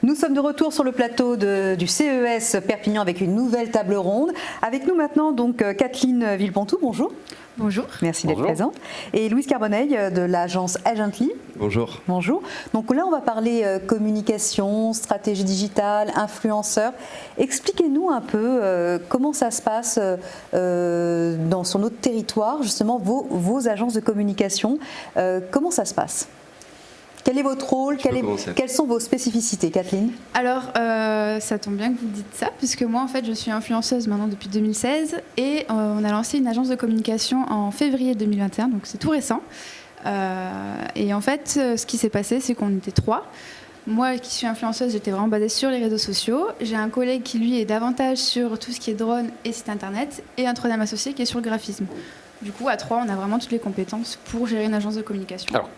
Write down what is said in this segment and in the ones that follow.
Nous sommes de retour sur le plateau du CES Perpignan avec une nouvelle table ronde. Avec nous maintenant donc Kathleen Villepontou, bonjour. Bonjour. Merci d'être présente. Et Louise Carbonneil de l'agence Agently. Bonjour. Bonjour. Donc là, on va parler communication, stratégie digitale, influenceurs. Expliquez-nous un peu comment ça se passe sur notre territoire, justement, vos agences de communication. Comment ça se passe ? Quel est votre rôle ? Quelles sont vos spécificités, Kathleen ? Alors, ça tombe bien que vous dites ça, puisque moi, en fait, je suis influenceuse maintenant depuis 2016 et on a lancé une agence de communication en février 2021, donc c'est tout récent. Et en fait, ce qui s'est passé, c'est qu'on était 3. Moi, qui suis influenceuse, j'étais vraiment basée sur les réseaux sociaux. J'ai un collègue qui, lui, est davantage sur tout ce qui est drone et site internet, et un troisième associé qui est sur le graphisme. Du coup, à 3, on a vraiment toutes les compétences pour gérer une agence de communication. Alors,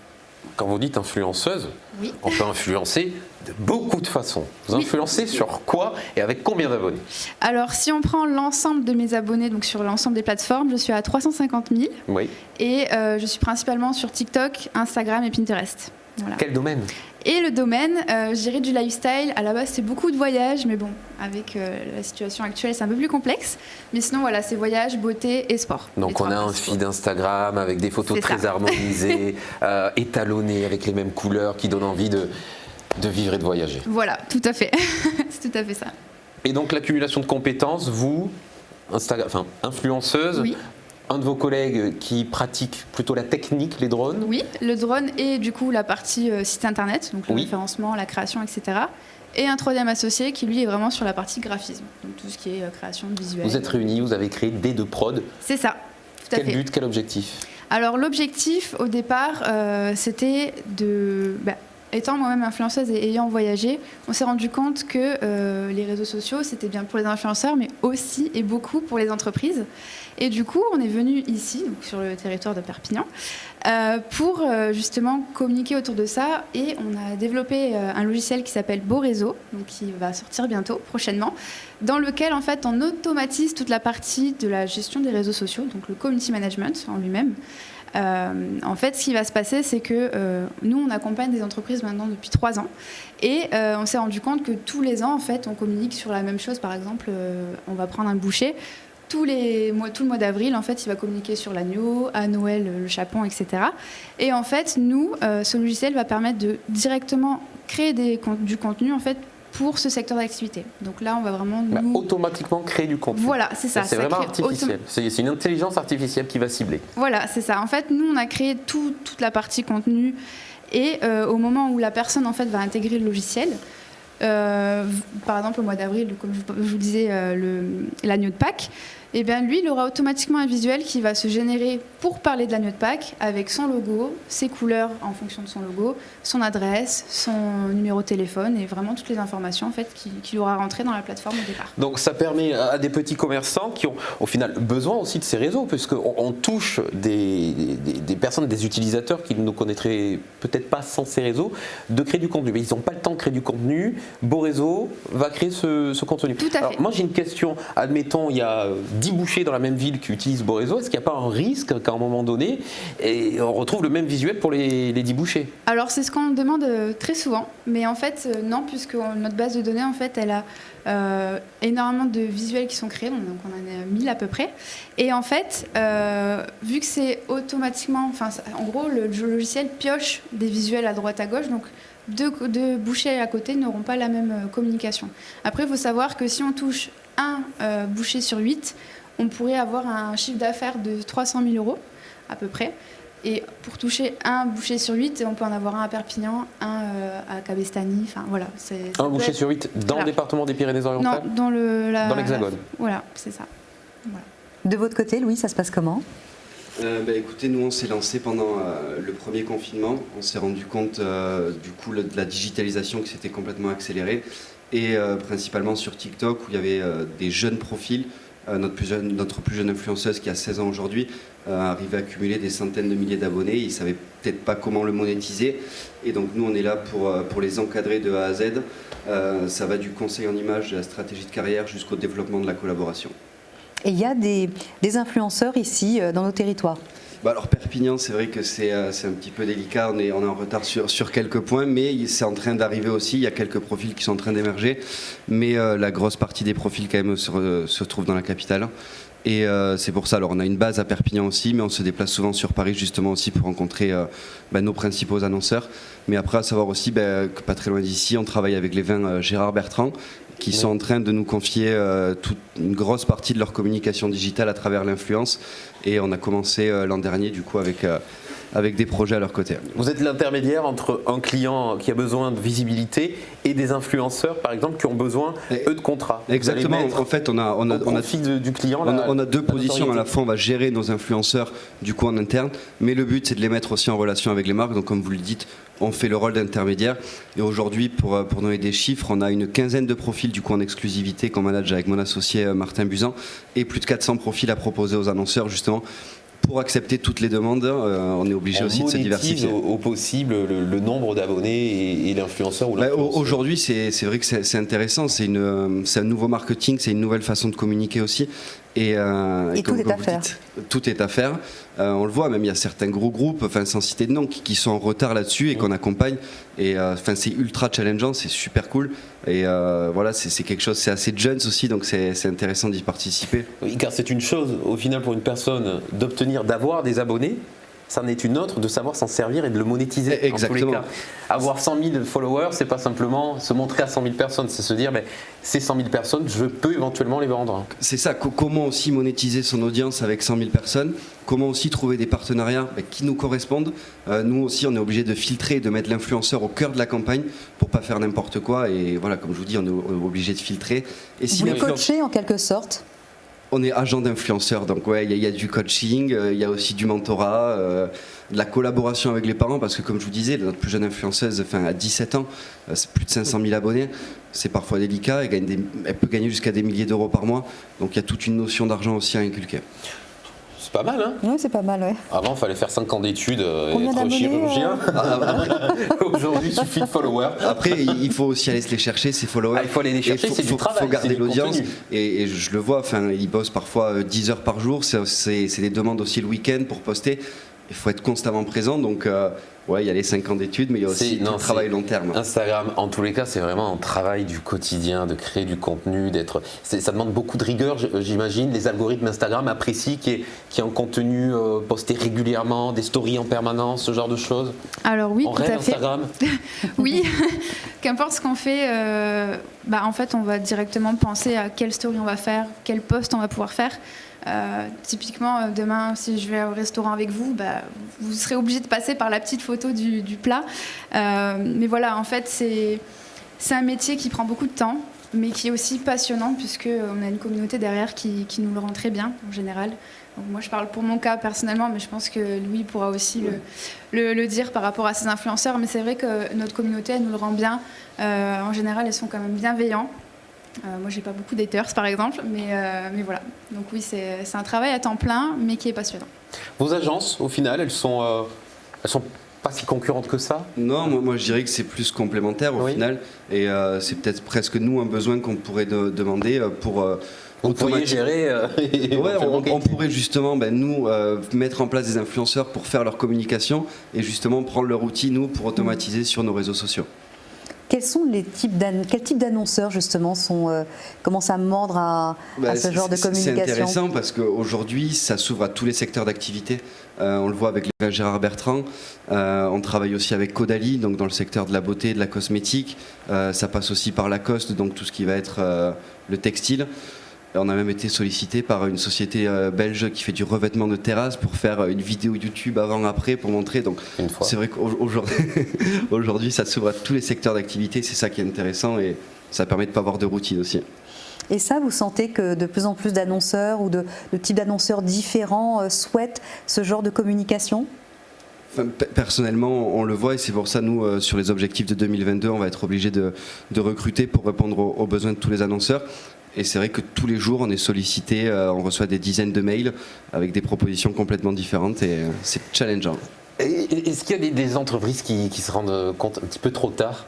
quand vous dites influenceuse, oui. On peut influencer de beaucoup de façons. Vous influencez sur quoi et avec combien d'abonnés ? Alors, si on prend l'ensemble de mes abonnés, donc sur l'ensemble des plateformes, je suis à 350 000. Oui. Et je suis principalement sur TikTok, Instagram et Pinterest. Voilà. Quel domaine ? Et le domaine, je dirais du lifestyle. À la base, c'est beaucoup de voyages, mais bon, avec la situation actuelle, c'est un peu plus complexe. Mais sinon, voilà, c'est voyage, beauté et sport. Donc on a un feed Instagram avec des photos très harmonisées, étalonnées, avec les mêmes couleurs, qui donnent envie de vivre et de voyager. Voilà, tout à fait. C'est tout à fait ça. Et donc l'accumulation de compétences, vous, influenceuse, oui. Un de vos collègues qui pratique plutôt la technique, les drones ? Oui, le drone et du coup la partie site internet, donc le référencement, la création, etc. Et un troisième associé qui lui est vraiment sur la partie graphisme, donc tout ce qui est création de visuels. Vous êtes réunis, vous avez créé D2 Prod. C'est ça, tout à fait. Quel but, quel objectif ? Alors l'objectif au départ, c'était de... étant moi-même influenceuse et ayant voyagé, on s'est rendu compte que les réseaux sociaux, c'était bien pour les influenceurs, mais aussi et beaucoup pour les entreprises. Et du coup, on est venu ici, donc sur le territoire de Perpignan, pour justement communiquer autour de ça. Et on a développé un logiciel qui s'appelle Beau Réseau, donc qui va sortir bientôt, prochainement, dans lequel en fait on automatise toute la partie de la gestion des réseaux sociaux, donc le community management en lui-même. En fait, ce qui va se passer, c'est que nous, on accompagne des entreprises maintenant depuis 3 ans et on s'est rendu compte que tous les ans, en fait, on communique sur la même chose. Par exemple, on va prendre un boucher. Tout le mois d'avril, en fait, il va communiquer sur l'agneau, à Noël, le chapon, etc. Et en fait, nous, ce logiciel va permettre de directement créer du contenu, en fait, pour ce secteur d'activité. Donc là, on va vraiment automatiquement créer du contenu. Voilà, c'est ça. C'est vraiment artificiel. C'est une intelligence artificielle qui va cibler. Voilà, c'est ça. En fait, nous, on a créé toute la partie contenu et au moment où la personne, en fait, va intégrer le logiciel, par exemple, au mois d'avril, comme je vous disais, l'agneau de Pâques, et bien lui, il aura automatiquement un visuel qui va se générer pour parler de l'agneau de Pâques avec son logo, ses couleurs en fonction de son logo, son adresse, son numéro de téléphone et vraiment toutes les informations en fait qu'il aura rentrées dans la plateforme au départ. Donc ça permet à des petits commerçants qui ont au final besoin aussi de ces réseaux, puisqu'on touche des personnes, des utilisateurs qui ne nous connaîtraient peut-être pas sans ces réseaux, de créer du contenu. Mais ils n'ont pas le temps de créer du contenu. Beau Réseau va créer ce contenu. Tout à fait. Alors, moi j'ai une question. Admettons, il y a 10 bouchers dans la même ville qui utilisent Beau Réseau. Est-ce qu'il n'y a pas un risque qu'à un moment donné, on retrouve le même visuel pour les 10 bouchers ? Alors c'est ce qu'on demande très souvent, mais en fait non, puisque notre base de données en fait elle a énormément de visuels qui sont créés, donc on en a 1000 à peu près. Et en fait, vu que c'est automatiquement, en gros le logiciel pioche des visuels à droite à gauche, donc deux bouchers à côté n'auront pas la même communication. Après, il faut savoir que si on touche un boucher sur 8, on pourrait avoir un chiffre d'affaires de 300 000 € à peu près. Et pour toucher un boucher sur 8, on peut en avoir un à Perpignan, un à Cabestany. Enfin voilà. Un boucher sur 8 dans le département des Pyrénées-Orientales ? Non, dans l'Hexagone. Voilà, c'est ça. Voilà. De votre côté, Louis, ça se passe comment ? Écoutez, nous on s'est lancé pendant le premier confinement. On s'est rendu compte du coup de la digitalisation qui s'était complètement accélérée. Et principalement sur TikTok où il y avait des jeunes profils. Notre plus jeune influenceuse qui a 16 ans aujourd'hui arrivait à accumuler des centaines de milliers d'abonnés. Ils ne savaient peut-être pas comment le monétiser. Et donc nous, on est là pour les encadrer de A à Z. Ça va du conseil en image, de la stratégie de carrière jusqu'au développement de la collaboration. Et il y a des influenceurs ici dans nos territoires ? Alors Perpignan, c'est vrai que c'est un petit peu délicat, on est en retard sur quelques points, mais c'est en train d'arriver aussi, il y a quelques profils qui sont en train d'émerger, mais la grosse partie des profils quand même se trouve dans la capitale. Et c'est pour ça, alors on a une base à Perpignan aussi, mais on se déplace souvent sur Paris justement aussi pour rencontrer nos principaux annonceurs. Mais après, à savoir aussi que pas très loin d'ici, on travaille avec les vins Gérard Bertrand, qui sont en train de nous confier toute une grosse partie de leur communication digitale à travers l'influence. Et on a commencé l'an dernier du coup avec des projets à leur côté. Vous êtes l'intermédiaire entre un client qui a besoin de visibilité et des influenceurs, par exemple, qui ont besoin, eux, de contrats. Exactement. En fait, on a du client. On a deux positions. À la fois, on va gérer nos influenceurs du coup en interne, mais le but, c'est de les mettre aussi en relation avec les marques. Donc, comme vous le dites, on fait le rôle d'intermédiaire. Et aujourd'hui, pour donner des chiffres, on a une quinzaine de profils du coup en exclusivité qu'on manage avec mon associé Martin Buzan, et plus de 400 profils à proposer aux annonceurs, justement. Pour accepter toutes les demandes, on est obligé aussi de se diversifier. Au possible le nombre d'abonnés et l'influenceur ou l'influenceur. Aujourd'hui, c'est vrai que c'est intéressant, c'est un nouveau marketing, c'est une nouvelle façon de communiquer aussi. Et tout est à faire. Tout est à faire. On le voit, même il y a certains gros groupes, sans citer de nom, qui sont en retard là-dessus et qu'on accompagne. Et c'est ultra challengeant, c'est super cool. Et voilà, c'est quelque chose, c'est assez jeune aussi, donc c'est intéressant d'y participer. Oui, car c'est une chose, au final, pour une personne, d'avoir des abonnés. Ça en est une autre de savoir s'en servir et de le monétiser. Exactement. En tous les cas. Avoir 100 000 followers, c'est pas simplement se montrer à 100 000 personnes, c'est se dire ces 100 000 personnes, je peux éventuellement les vendre. C'est ça, comment aussi monétiser son audience avec 100 000 personnes, comment aussi trouver des partenariats qui nous correspondent. Nous aussi, on est obligé de filtrer et de mettre l'influenceur au cœur de la campagne pour pas faire n'importe quoi. Et voilà, comme je vous dis, on est obligé de filtrer. Et si vous les coachez en quelque sorte? On est agent d'influenceur, donc ouais, il y a du coaching, il y a aussi du mentorat, de la collaboration avec les parents, parce que comme je vous disais, notre plus jeune influenceuse, à 17 ans, c'est plus de 500 000 abonnés, c'est parfois délicat, elle peut gagner jusqu'à des milliers d'euros par mois, donc il y a toute une notion d'argent aussi à inculquer. C'est pas mal, hein? Oui, c'est pas mal, ouais. Avant, il fallait faire 5 ans d'études et Combien être chirurgien. Aujourd'hui, il suffit de followers. Après, il faut aussi aller se les chercher, ces followers. Il faut aller les chercher, c'est du travail. Il faut garder l'audience. Contenu. Et je le vois, ils bossent parfois 10 heures par jour. C'est des demandes aussi le week-end pour poster. Il faut être constamment présent. Donc, il y a les 5 ans d'études, mais il y a aussi le travail long terme. Instagram, en tous les cas, c'est vraiment un travail du quotidien, de créer du contenu, ça demande beaucoup de rigueur, j'imagine. Les algorithmes Instagram apprécient qu'il y ait un contenu posté régulièrement, des stories en permanence, ce genre de choses. Alors oui, on tout rêve à fait. Instagram. Oui, qu'importe ce qu'on fait, en fait, on va directement penser à quelle story on va faire, quel post on va pouvoir faire. Typiquement, demain, si je vais au restaurant avec vous, vous serez obligé de passer par la petite photo du plat. Mais voilà, en fait, c'est un métier qui prend beaucoup de temps, mais qui est aussi passionnant, puisqu'on a une communauté derrière qui nous le rend très bien, en général. Donc moi, je parle pour mon cas personnellement, mais je pense que Louis pourra aussi le dire par rapport à ses influenceurs. Mais c'est vrai que notre communauté, elle nous le rend bien. En général, elles sont quand même bienveillants. Moi, j'ai pas beaucoup d'haters, par exemple, mais voilà. Donc oui, c'est un travail à temps plein, mais qui est passionnant. Vos agences, au final, elles sont pas si concurrentes que ça? Non, moi je dirais que c'est plus complémentaire au final, et c'est peut-être presque nous un besoin qu'on pourrait demander pour. Vous pourriez gérer. On pourrait justement nous mettre en place des influenceurs pour faire leur communication et justement prendre leur outil nous pour automatiser sur nos réseaux sociaux. Quels types d'annonceurs justement commencent à mordre à ce genre de communication? C'est intéressant parce qu'aujourd'hui ça s'ouvre à tous les secteurs d'activité. On le voit avec Gérard Bertrand, on travaille aussi avec Caudalie, donc dans le secteur de la beauté, de la cosmétique. Ça passe aussi par Lacoste, donc tout ce qui va être le textile. On a même été sollicité par une société belge qui fait du revêtement de terrasse pour faire une vidéo YouTube avant-après pour montrer. Donc c'est vrai qu'aujourd'hui ça s'ouvre à tous les secteurs d'activité, c'est ça qui est intéressant et ça permet de ne pas avoir de routine aussi. Et ça, vous sentez que de plus en plus d'annonceurs ou de types d'annonceurs différents souhaitent ce genre de communication? Personnellement, on le voit et c'est pour ça, nous, sur les objectifs de 2022, on va être obligé de recruter pour répondre aux besoins de tous les annonceurs. Et c'est vrai que tous les jours, on est sollicité, on reçoit des dizaines de mails avec des propositions complètement différentes et c'est challengeant. Est-ce qu'il y a des entreprises qui se rendent compte un petit peu trop tard,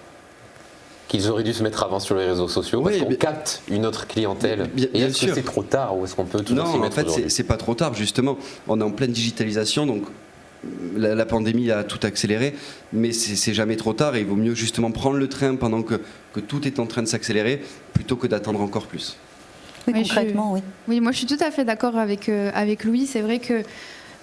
qu'ils auraient dû se mettre avant sur les réseaux sociaux parce qu'on capte une autre clientèle. Et est-ce que c'est trop tard ou est-ce qu'on peut toujours s'y mettre? Non, en fait, c'est pas trop tard, justement. On est en pleine digitalisation, donc la pandémie a tout accéléré, mais c'est jamais trop tard et il vaut mieux justement prendre le train pendant que tout est en train de s'accélérer plutôt que d'attendre encore plus. Oui, concrètement, oui. Oui, moi je suis tout à fait d'accord avec Louis. C'est vrai que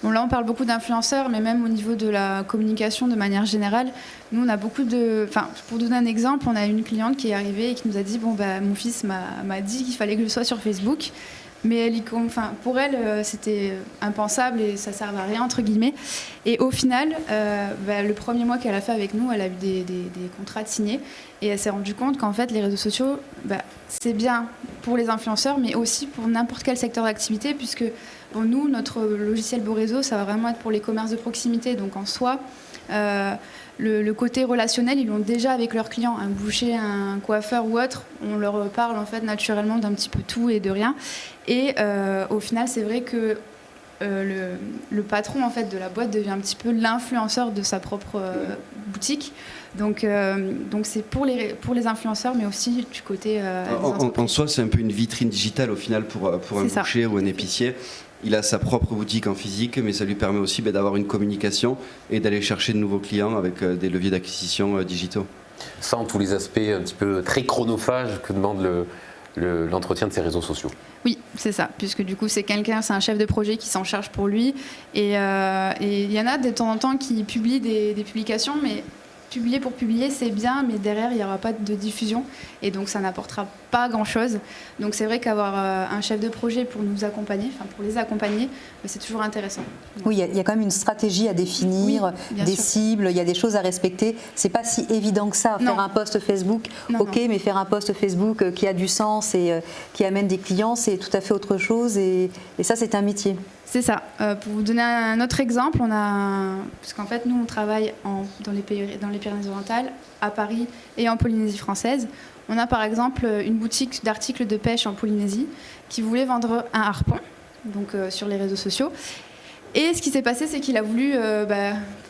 bon, là on parle beaucoup d'influenceurs, mais même au niveau de la communication de manière générale, nous on a beaucoup de... Enfin, pour donner un exemple, on a une cliente qui est arrivée et qui nous a dit, bon, bah, mon fils m'a dit qu'il fallait que je sois sur Facebook. Mais pour elle, c'était impensable et ça ne servait à rien, entre guillemets. Et au final, le premier mois qu'elle a fait avec nous, elle a eu des contrats de signés. Et elle s'est rendue compte qu'en fait, les réseaux sociaux, c'est bien pour les influenceurs, mais aussi pour n'importe quel secteur d'activité, puisque nous, notre logiciel Beau Réseau, ça va vraiment être pour les commerces de proximité. Donc en soi, le côté relationnel, ils l'ont déjà avec leurs clients. Un boucher, un coiffeur ou autre, on leur parle en fait naturellement d'un petit peu tout et de rien. Et au final, c'est vrai que le patron en fait de la boîte devient un petit peu l'influenceur de sa propre boutique. Donc c'est pour les influenceurs, mais aussi du côté en soi, c'est un peu une vitrine digitale au final pour un boucher ou un épicier. Il a sa propre boutique en physique, mais ça lui permet aussi d'avoir une communication et d'aller chercher de nouveaux clients avec des leviers d'acquisition digitaux. Sans tous les aspects un petit peu très chronophages que demande l'entretien de ces réseaux sociaux. Oui, c'est ça, puisque du coup c'est un chef de projet qui s'en charge pour lui. Et il y en a de temps en temps qui publient des publications, mais publier pour publier, c'est bien, mais derrière, il n'y aura pas de diffusion. Et donc, ça n'apportera pas grand-chose. Donc, c'est vrai qu'avoir un chef de projet pour nous accompagner, pour les accompagner, c'est toujours intéressant. Oui, il y a quand même une stratégie à définir, des cibles, il y a des choses à respecter. C'est pas si évident que ça. Faire un post Facebook, mais faire un post Facebook qui a du sens et qui amène des clients, c'est tout à fait autre chose. Et ça, c'est un métier. C'est ça. Pour vous donner un autre exemple, parce qu'en fait, nous, on travaille dans les Pyrénées-Orientales, à Paris et en Polynésie française. On a par exemple une boutique d'articles de pêche en Polynésie qui voulait vendre un harpon, donc sur les réseaux sociaux. Et ce qui s'est passé, c'est qu'il a voulu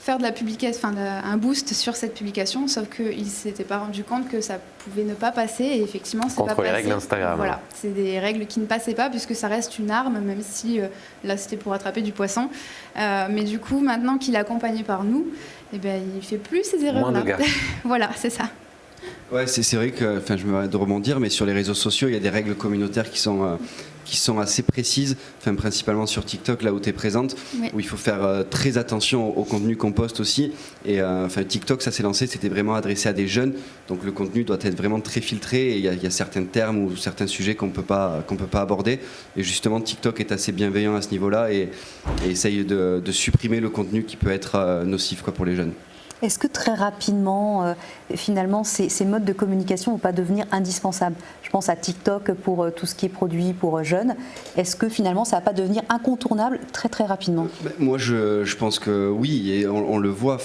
faire de la publication, un boost sur cette publication, sauf qu'il ne s'était pas rendu compte que ça pouvait ne pas passer. Et effectivement, c'est pas passé. Contre les règles Instagram. Voilà, c'est des règles qui ne passaient pas, puisque ça reste une arme, même si là c'était pour attraper du poisson. Mais du coup, maintenant qu'il est accompagné par nous, il ne fait plus ces erreurs-là. Moins de gars. Voilà, c'est ça. Ouais, c'est vrai que, je me vais de rebondir, mais sur les réseaux sociaux, il y a des règles communautaires qui sont assez précises, principalement sur TikTok, là où tu es présente, où il faut faire très attention au contenu qu'on poste aussi. Et TikTok, ça s'est lancé, c'était vraiment adressé à des jeunes, donc le contenu doit être vraiment très filtré. Et il y a certains termes ou certains sujets qu'on peut pas aborder. Et justement, TikTok est assez bienveillant à ce niveau-là et essaye de supprimer le contenu qui peut être nocif pour les jeunes. Est-ce que très rapidement, finalement, ces modes de communication ne vont pas devenir indispensables? Je pense à TikTok pour tout ce qui est produit pour jeunes. Est-ce que finalement, ça ne va pas devenir incontournable très très rapidement? Moi, je pense que oui, et on le voit.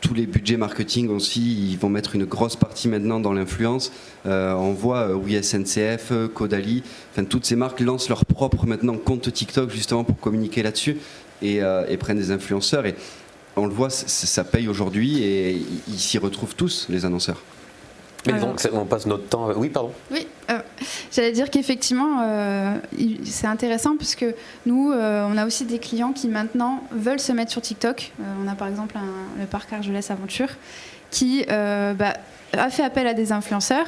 Tous les budgets marketing aussi, ils vont mettre une grosse partie maintenant dans l'influence. On voit SNCF, Caudalie, toutes ces marques lancent leur propre maintenant compte TikTok justement pour communiquer là-dessus et prennent des influenceurs. Et on le voit, ça paye aujourd'hui et ils s'y retrouvent tous, les annonceurs. Mais donc, on passe notre temps... Oui, pardon. Oui, j'allais dire qu'effectivement, c'est intéressant puisque nous, on a aussi des clients qui maintenant veulent se mettre sur TikTok. On a par exemple le parc Argelès Aventure qui a fait appel à des influenceurs,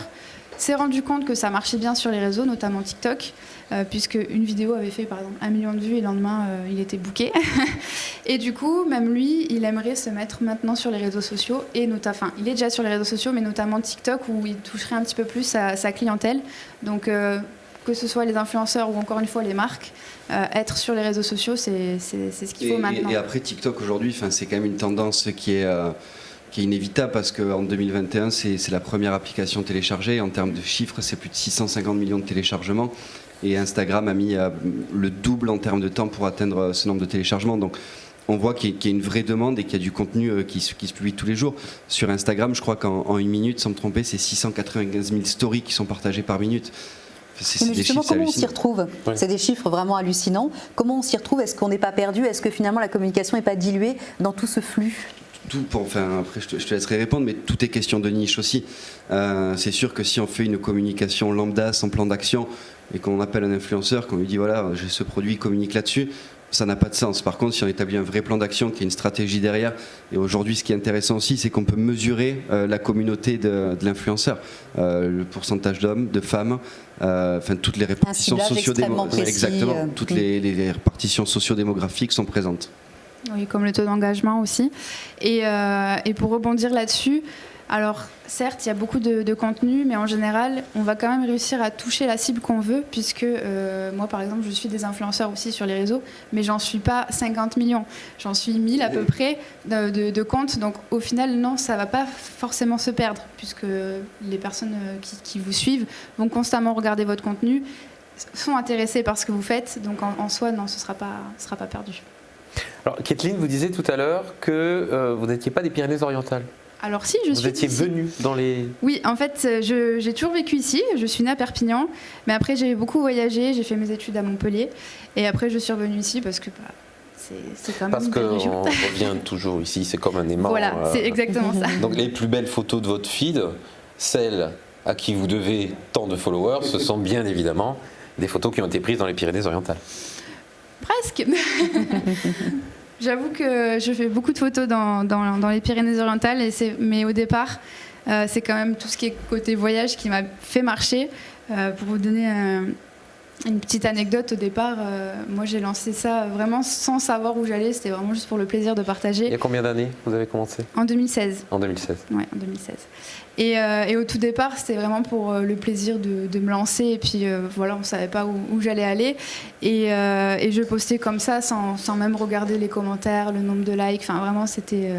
s'est rendu compte que ça marchait bien sur les réseaux, notamment TikTok, puisque une vidéo avait fait par exemple 1 million de vues et le lendemain il était booké. Et du coup, même lui, il aimerait se mettre maintenant sur les réseaux sociaux et il est déjà sur les réseaux sociaux, mais notamment TikTok où il toucherait un petit peu plus sa clientèle. Donc que ce soit les influenceurs ou encore une fois les marques, être sur les réseaux sociaux, c'est ce qu'il faut maintenant. Et après TikTok aujourd'hui, c'est quand même une tendance qui est inévitable parce qu'en 2021, c'est la première application téléchargée. En termes de chiffres, c'est plus de 650 millions de téléchargements. Et Instagram a mis le double en termes de temps pour atteindre ce nombre de téléchargements. Donc on voit qu'il y a une vraie demande et qu'il y a du contenu qui se publie tous les jours. Sur Instagram, je crois qu'en une minute, sans me tromper, c'est 695 000 stories qui sont partagées par minute. Mais justement, comment on s'y retrouve? C'est des chiffres vraiment hallucinants. Comment on s'y retrouve? Est-ce qu'on n'est pas perdu? Est-ce que finalement la communication n'est pas diluée dans tout ce flux? Après je te laisserai répondre, mais tout est question de niche aussi. C'est sûr que si on fait une communication lambda sans plan d'action et qu'on appelle un influenceur, qu'on lui dit voilà, j'ai ce produit, communique là-dessus, ça n'a pas de sens. Par contre, si on établit un vrai plan d'action, qui a une stratégie derrière, et aujourd'hui ce qui est intéressant aussi, c'est qu'on peut mesurer la communauté de l'influenceur, le pourcentage d'hommes, de femmes, toutes les répartitions sociodémographiques. Exactement, toutes les répartitions sociodémographiques sont présentes. Oui, comme le taux d'engagement aussi. Et pour rebondir là-dessus, alors certes, il y a beaucoup de contenu, mais en général, on va quand même réussir à toucher la cible qu'on veut, puisque moi, par exemple, je suis des influenceurs aussi sur les réseaux, mais j'en suis pas 50 millions. J'en suis 1000 à peu près de comptes. Donc au final, non, ça va pas forcément se perdre, puisque les personnes qui vous suivent vont constamment regarder votre contenu, sont intéressées par ce que vous faites. Donc en soi, non, ce sera pas perdu. Alors, Kathleen, vous disiez tout à l'heure que vous n'étiez pas des Pyrénées-Orientales. Alors si, vous étiez venue dans les... Oui, en fait, j'ai toujours vécu ici. Je suis née à Perpignan, mais après j'ai beaucoup voyagé. J'ai fait mes études à Montpellier, et après je suis revenue ici parce que c'est quand même parce une belle région. Parce qu'on revient toujours ici, c'est comme un aimant. Voilà, c'est exactement ça. Donc les plus belles photos de votre feed, celles à qui vous devez tant de followers, ce sont bien évidemment des photos qui ont été prises dans les Pyrénées-Orientales. Presque. J'avoue que je fais beaucoup de photos dans les Pyrénées-Orientales, mais au départ, c'est quand même tout ce qui est côté voyage qui m'a fait marcher. Pour vous donner une petite anecdote, au départ, moi j'ai lancé ça vraiment sans savoir où j'allais, c'était vraiment juste pour le plaisir de partager. Il y a combien d'années vous avez commencé ? En 2016. En 2016. Ouais, en 2016. Et au tout départ, c'était vraiment pour le plaisir de me lancer. Et puis voilà, on ne savait pas où j'allais aller. Et je postais comme ça, sans même regarder les commentaires, le nombre de likes. Enfin, vraiment, c'était...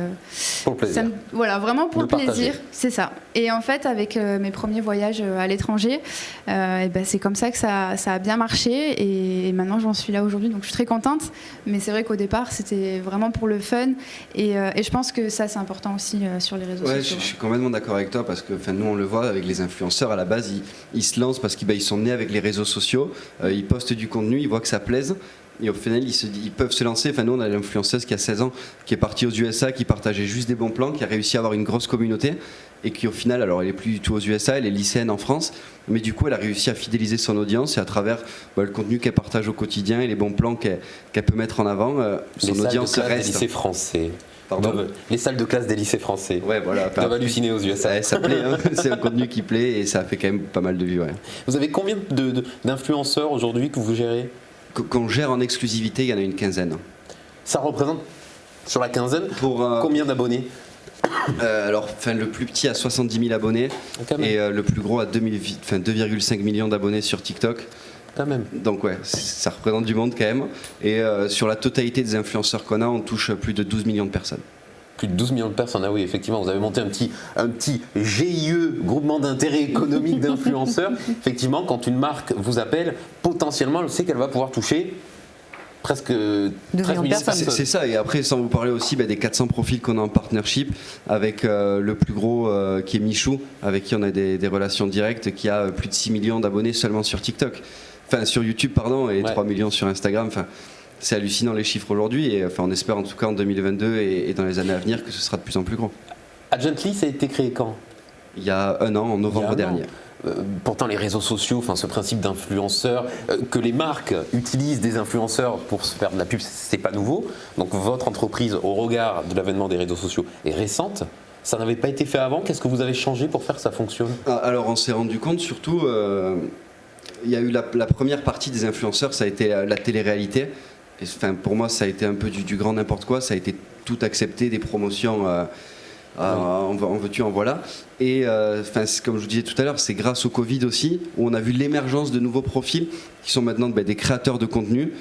pour le plaisir. Voilà, vraiment pour le plaisir, partager. C'est ça. Et en fait, avec mes premiers voyages à l'étranger, c'est comme ça que ça a bien marché. Et maintenant, j'en suis là aujourd'hui. Donc, je suis très contente. Mais c'est vrai qu'au départ, c'était vraiment pour le fun. Et je pense que ça, c'est important aussi sur les réseaux sociaux. Je suis complètement d'accord avec toi. Parce que nous on le voit avec les influenceurs, à la base ils se lancent parce qu'ils sont nés avec les réseaux sociaux, ils postent du contenu, ils voient que ça plaise et au final ils peuvent se lancer. Nous on a l'influenceuse qui a 16 ans qui est partie aux USA, qui partageait juste des bons plans, qui a réussi à avoir une grosse communauté et qui au final, alors elle est plus du tout aux USA, elle est lycéenne en France, mais du coup elle a réussi à fidéliser son audience et à travers le contenu qu'elle partage au quotidien et les bons plans qu'elle peut mettre en avant, son audience reste. Les lycées français. Pardon. Les salles de classe des lycées français. Ouais, voilà. Doivent halluciner aux USA. Ça plaît, hein. C'est un contenu qui plaît et ça fait quand même pas mal de vues. Ouais. Vous avez combien d'influenceurs aujourd'hui que vous gérez ? Qu'on gère en exclusivité, il y en a une quinzaine. Ça représente, sur la quinzaine, combien d'abonnés ? Le plus petit a 70 000 abonnés et le plus gros a 2,5 millions d'abonnés sur TikTok. Quand même. Donc ouais, ça représente du monde quand même. Et sur la totalité des influenceurs qu'on a, on touche plus de 12 millions de personnes. Plus de 12 millions de personnes, ah oui, effectivement, vous avez monté un petit GIE, groupement d'intérêt économique d'influenceurs. Effectivement, quand une marque vous appelle, potentiellement, elle sait qu'elle va pouvoir toucher presque 13 millions de personnes. C'est ça, et après, sans vous parler aussi des 400 profils qu'on a en partnership, avec le plus gros qui est Michou, avec qui on a des relations directes, qui a plus de 6 millions d'abonnés seulement sur TikTok. Sur YouTube, pardon, et 3 millions sur Instagram. C'est hallucinant les chiffres aujourd'hui, et on espère en tout cas en 2022 et dans les années à venir que ce sera de plus en plus grand. Agently, ça a été créé quand ? Il y a un an, en novembre dernier. Pourtant, les réseaux sociaux, ce principe d'influenceur, que les marques utilisent des influenceurs pour se faire de la pub, c'est pas nouveau. Donc votre entreprise, au regard de l'avènement des réseaux sociaux, est récente. Ça n'avait pas été fait avant. Qu'est-ce que vous avez changé pour faire que ça fonctionne ? Alors on s'est rendu compte surtout... il y a eu la première partie des influenceurs, ça a été la télé-réalité. Pour moi, ça a été un peu du grand n'importe quoi. Ça a été tout accepté, des promotions en veux-tu, en voilà. Et comme je vous disais tout à l'heure, c'est grâce au Covid aussi, où on a vu l'émergence de nouveaux profils qui sont maintenant des créateurs de contenu,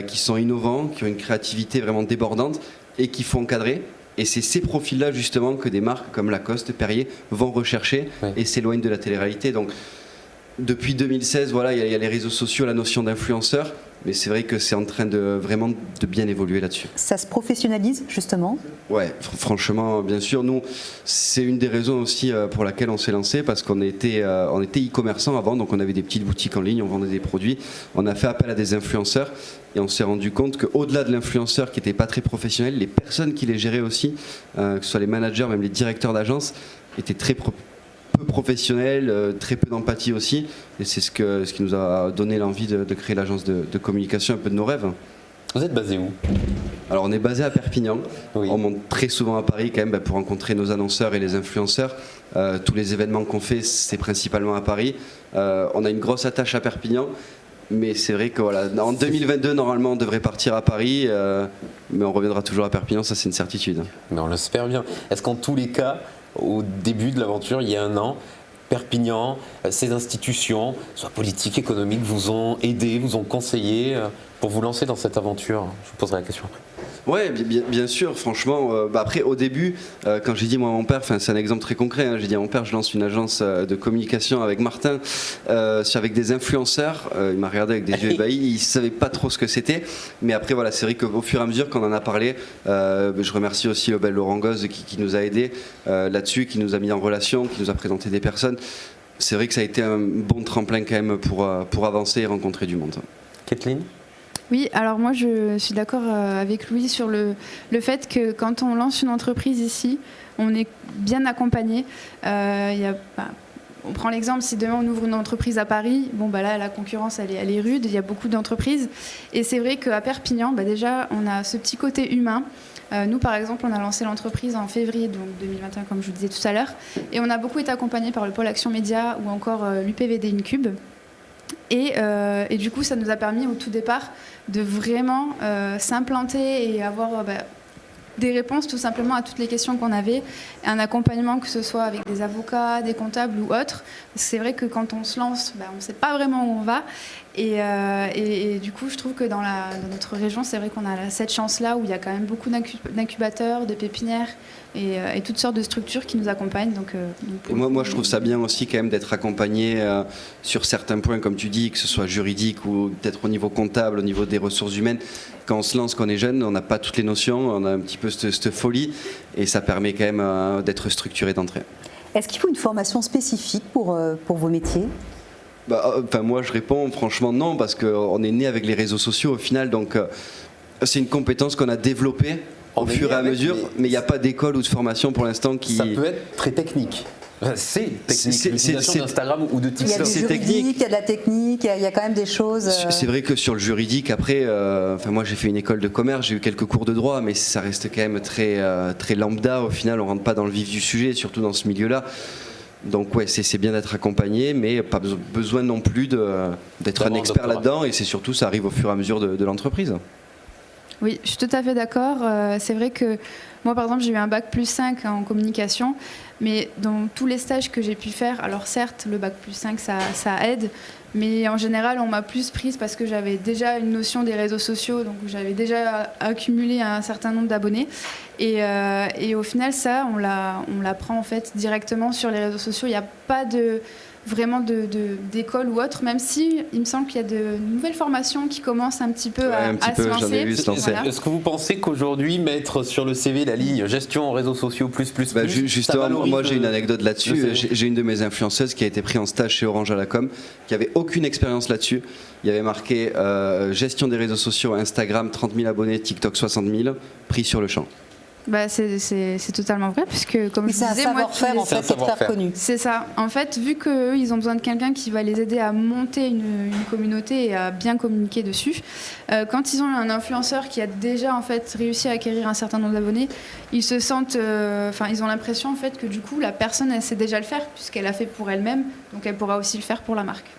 qui sont innovants, qui ont une créativité vraiment débordante et qui font encadrer. Et c'est ces profils-là justement que des marques comme Lacoste, Perrier vont rechercher et s'éloignent de la télé-réalité. Donc, Depuis 2016, voilà, il y a les réseaux sociaux, la notion d'influenceur, mais c'est vrai que c'est en train de vraiment de bien évoluer là-dessus. Ça se professionnalise justement? Ouais, franchement, bien sûr, nous, c'est une des raisons aussi pour laquelle on s'est lancé, parce qu'on était e-commerçant avant, donc on avait des petites boutiques en ligne, on vendait des produits, on a fait appel à des influenceurs, et on s'est rendu compte qu'au-delà de l'influenceur qui n'était pas très professionnel, les personnes qui les géraient aussi, que ce soit les managers, même les directeurs d'agence, étaient très peu professionnels, très peu d'empathie aussi, et c'est ce qui nous a donné l'envie de créer l'agence de communication un peu de nos rêves. Vous êtes basé où? Alors on est basé à Perpignan, Oui. On monte très souvent à Paris quand même pour rencontrer nos annonceurs et les influenceurs. Tous les événements qu'on fait, c'est principalement à Paris. On a une grosse attache à Perpignan, mais c'est vrai que voilà, en 2022 normalement on devrait partir à Paris, mais on reviendra toujours à Perpignan, ça c'est une certitude. Mais on l'espère bien. Est-ce qu'en tous les cas, au début de l'aventure, il y a un an, Perpignan, ces institutions, soit politiques, économiques, vous ont aidé, vous ont conseillé pour vous lancer dans cette aventure? Je vous poserai la question après. Ouais, bien sûr, franchement. Après, au début, quand j'ai dit moi à mon père, c'est un exemple très concret, hein, j'ai dit à mon père, je lance une agence de communication avec Martin, avec des influenceurs. Il m'a regardé avec des yeux ébahis, il ne savait pas trop ce que c'était. Mais après, voilà, c'est vrai qu'au fur et à mesure qu'on en a parlé, je remercie aussi Laurent Goz qui nous a aidés là-dessus, qui nous a mis en relation, qui nous a présenté des personnes. C'est vrai que ça a été un bon tremplin quand même pour avancer et rencontrer du monde. Kathleen? Oui, alors moi je suis d'accord avec Louis sur le fait que quand on lance une entreprise ici, on est bien accompagné. On prend l'exemple, si demain on ouvre une entreprise à Paris, là la concurrence elle est rude, il y a beaucoup d'entreprises. Et c'est vrai qu'à Perpignan, déjà on a ce petit côté humain. Nous, par exemple, on a lancé l'entreprise en février donc 2021, comme je vous disais tout à l'heure. Et on a beaucoup été accompagné par le pôle Action Média ou encore l'UPVD Incube. Et du coup, ça nous a permis au tout départ de vraiment s'implanter et avoir des réponses tout simplement à toutes les questions qu'on avait, un accompagnement que ce soit avec des avocats, des comptables ou autres. C'est vrai que quand on se lance, on ne sait pas vraiment où on va. Et du coup, je trouve que dans notre région, c'est vrai qu'on a cette chance-là où il y a quand même beaucoup d'incubateurs, de pépinières et toutes sortes de structures qui nous accompagnent. Et moi, je trouve ça bien aussi quand même d'être accompagné sur certains points, comme tu dis, que ce soit juridique ou peut-être au niveau comptable, au niveau des ressources humaines. Quand on se lance, quand on est jeune, on n'a pas toutes les notions, on a un petit peu cette folie et ça permet quand même d'être structuré d'entrée. Est-ce qu'il faut une formation spécifique pour vos métiers? Moi, je réponds franchement non, parce qu'on est né avec les réseaux sociaux au final, donc c'est une compétence qu'on a développée au fur et à mesure, mais il n'y a pas d'école ou de formation pour l'instant qui... Ça peut être très technique. C'est technique, l'utilisation d'Instagram ou de TikTok. Il y a du juridique, il y a de la technique, il y a quand même des choses... C'est vrai que sur le juridique, après, moi j'ai fait une école de commerce, j'ai eu quelques cours de droit, mais ça reste quand même très, très lambda, au final on ne rentre pas dans le vif du sujet, surtout dans ce milieu-là. Donc ouais, c'est bien d'être accompagné, mais pas besoin non plus d'être un expert là-dedans, et c'est surtout, ça arrive au fur et à mesure de l'entreprise. Oui, je suis tout à fait d'accord. C'est vrai que moi, par exemple, j'ai eu un bac plus 5 en communication, mais dans tous les stages que j'ai pu faire, alors certes, le bac plus 5, ça aide, mais en général, on m'a plus prise parce que j'avais déjà une notion des réseaux sociaux, donc j'avais déjà accumulé un certain nombre d'abonnés. Et au final, ça, on l'apprend en fait directement sur les réseaux sociaux. Il n'y a pas vraiment d'école ou autre, même si il me semble qu'il y a de nouvelles formations qui commencent un petit peu à se lancer. J'en ai vu se lancer. Voilà. Est-ce que vous pensez qu'aujourd'hui, mettre sur le CV la ligne gestion en réseaux sociaux justement, moi j'ai une anecdote là-dessus. J'ai une de mes influenceuses qui a été prise en stage chez Orange à la com, qui avait aucune expérience là-dessus. Il y avait marqué gestion des réseaux sociaux, Instagram 30 000 abonnés, TikTok 60 000, pris sur le champ. C'est totalement vrai, puisque comme je vous disais, moi, savoir-faire en fait, c'est très connu. C'est ça. En fait, vu qu'eux, ils ont besoin de quelqu'un qui va les aider à monter une communauté et à bien communiquer dessus, quand ils ont un influenceur qui a déjà en fait réussi à acquérir un certain nombre d'abonnés, ils se sentent, ils ont l'impression en fait que du coup la personne elle sait déjà le faire puisqu'elle a fait pour elle-même, donc elle pourra aussi le faire pour la marque.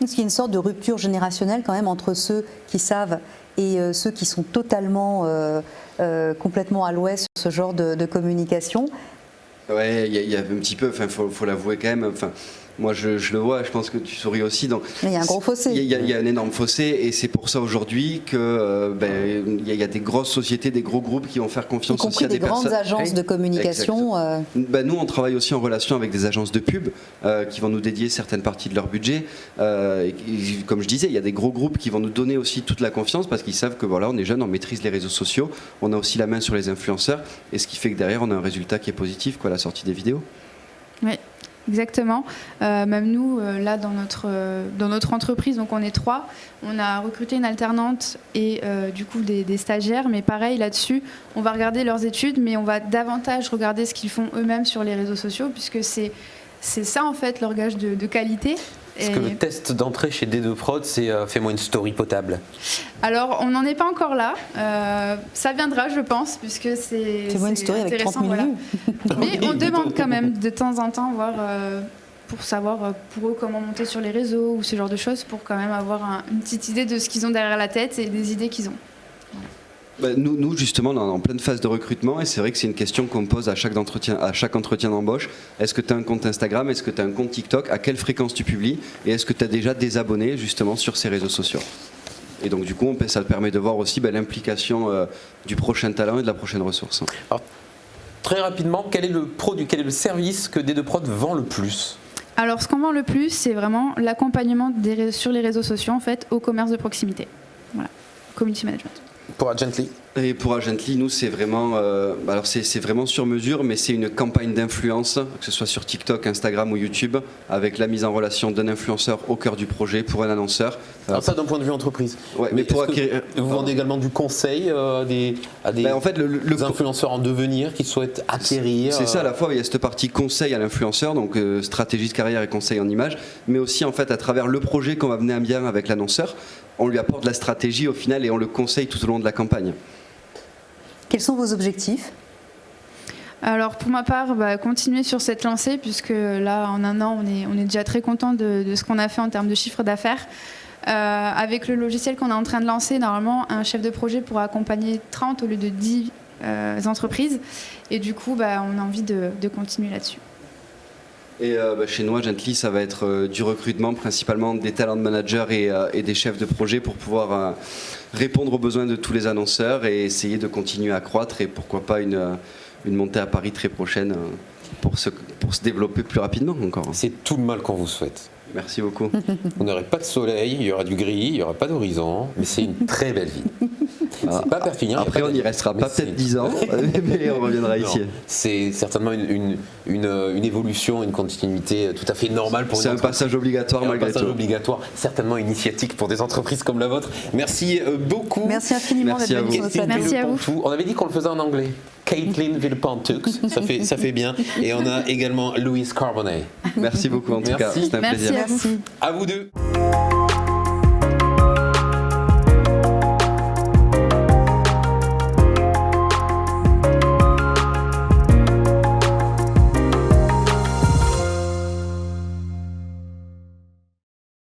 Est-ce qu'il y a une sorte de rupture générationnelle quand même entre ceux qui savent et ceux qui sont totalement complètement à l'ouest sur ce genre de communication? Ouais, il y a un petit peu, faut l'avouer quand même. Moi, je le vois, je pense que tu souris aussi. Donc, il y a un gros fossé. Il y a un énorme fossé, et c'est pour ça aujourd'hui que il y a des grosses sociétés, des gros groupes qui vont faire confiance aussi à des personnes. Y compris des grandes agences de communication. Nous, on travaille aussi en relation avec des agences de pub qui vont nous dédier certaines parties de leur budget. Et comme je disais, il y a des gros groupes qui vont nous donner aussi toute la confiance parce qu'ils savent que voilà, on est jeunes, on maîtrise les réseaux sociaux, on a aussi la main sur les influenceurs, et ce qui fait que derrière, on a un résultat qui est positif, quoi, à la sortie des vidéos. Oui, exactement. Même nous, là, dans notre entreprise, donc on est 3, on a recruté une alternante et du coup des stagiaires, mais pareil, là-dessus, on va regarder leurs études, mais on va davantage regarder ce qu'ils font eux-mêmes sur les réseaux sociaux, puisque c'est ça, en fait, leur gage de qualité. Est-ce que le test d'entrée chez D2 Prod, c'est fais-moi une story potable? Alors, on n'en est pas encore là. Ça viendra, je pense, puisque c'est fais-moi une story avec 30 minutes. Voilà. Mais on demande quand même de temps en temps, voir pour savoir pour eux comment monter sur les réseaux ou ce genre de choses, pour quand même avoir une petite idée de ce qu'ils ont derrière la tête et des idées qu'ils ont. Voilà. Nous, justement, on est en pleine phase de recrutement, et c'est vrai que c'est une question qu'on pose à chaque entretien d'embauche. Est-ce que tu as un compte Instagram? Est-ce que tu as un compte TikTok? À quelle fréquence tu publies? Et est-ce que tu as déjà des abonnés justement sur ces réseaux sociaux? Et donc du coup, ça permet de voir aussi l'implication du prochain talent et de la prochaine ressource. Alors, très rapidement, quel est le produit, quel est le service que D2 Prod vend le plus? Alors, ce qu'on vend le plus, c'est vraiment l'accompagnement sur les réseaux sociaux, en fait, au commerce de proximité. Voilà, community management. Pour Agently? Et pour Agently, nous, c'est vraiment, alors c'est vraiment sur mesure, mais c'est une campagne d'influence, que ce soit sur TikTok, Instagram ou YouTube, avec la mise en relation d'un influenceur au cœur du projet pour un annonceur. Alors ça, d'un point de vue entreprise. Ouais, mais pour acquérir, vous vendez également du conseil à des en fait, le influenceurs en devenir qui souhaitent acquérir. C'est ça, à la fois, il y a cette partie conseil à l'influenceur, donc stratégie de carrière et conseil en image, mais aussi en fait à travers le projet qu'on va mener à bien avec l'annonceur, on lui apporte de la stratégie au final et on le conseille tout au long de la campagne. Quels sont vos objectifs? Alors pour ma part, continuer sur cette lancée, puisque là en un an on est déjà très content de ce qu'on a fait en termes de chiffre d'affaires. Avec le logiciel qu'on est en train de lancer, normalement un chef de projet pourra accompagner 30 au lieu de 10 entreprises, et du coup on a envie de continuer là-dessus. Et chez nous, Agently, ça va être du recrutement, principalement des talent managers et des chefs de projet pour pouvoir répondre aux besoins de tous les annonceurs et essayer de continuer à croître, et pourquoi pas une montée à Paris très prochaine pour se développer plus rapidement encore. C'est tout le mal qu'on vous souhaite. Merci beaucoup. Vous n'aurez pas de soleil, il y aura du gris, il n'y aura pas d'horizon, mais c'est une très belle vie. C'est pas Perpignan. Après, on n'y restera pas peut-être 10 ans, mais on reviendra ici. C'est certainement une évolution, une continuité tout à fait normale pour une entreprise. C'est un passage obligatoire malgré tout. Un passage obligatoire, certainement initiatique pour des entreprises comme la vôtre. Merci beaucoup. Merci infiniment d'être venu sur notre plateau. Merci à vous. On avait dit qu'on le faisait en anglais. Caitlin Villepantux, ça fait bien. Et on a également Louise Carbonnet. Merci beaucoup en tout cas, c'était un plaisir. Merci. À vous deux.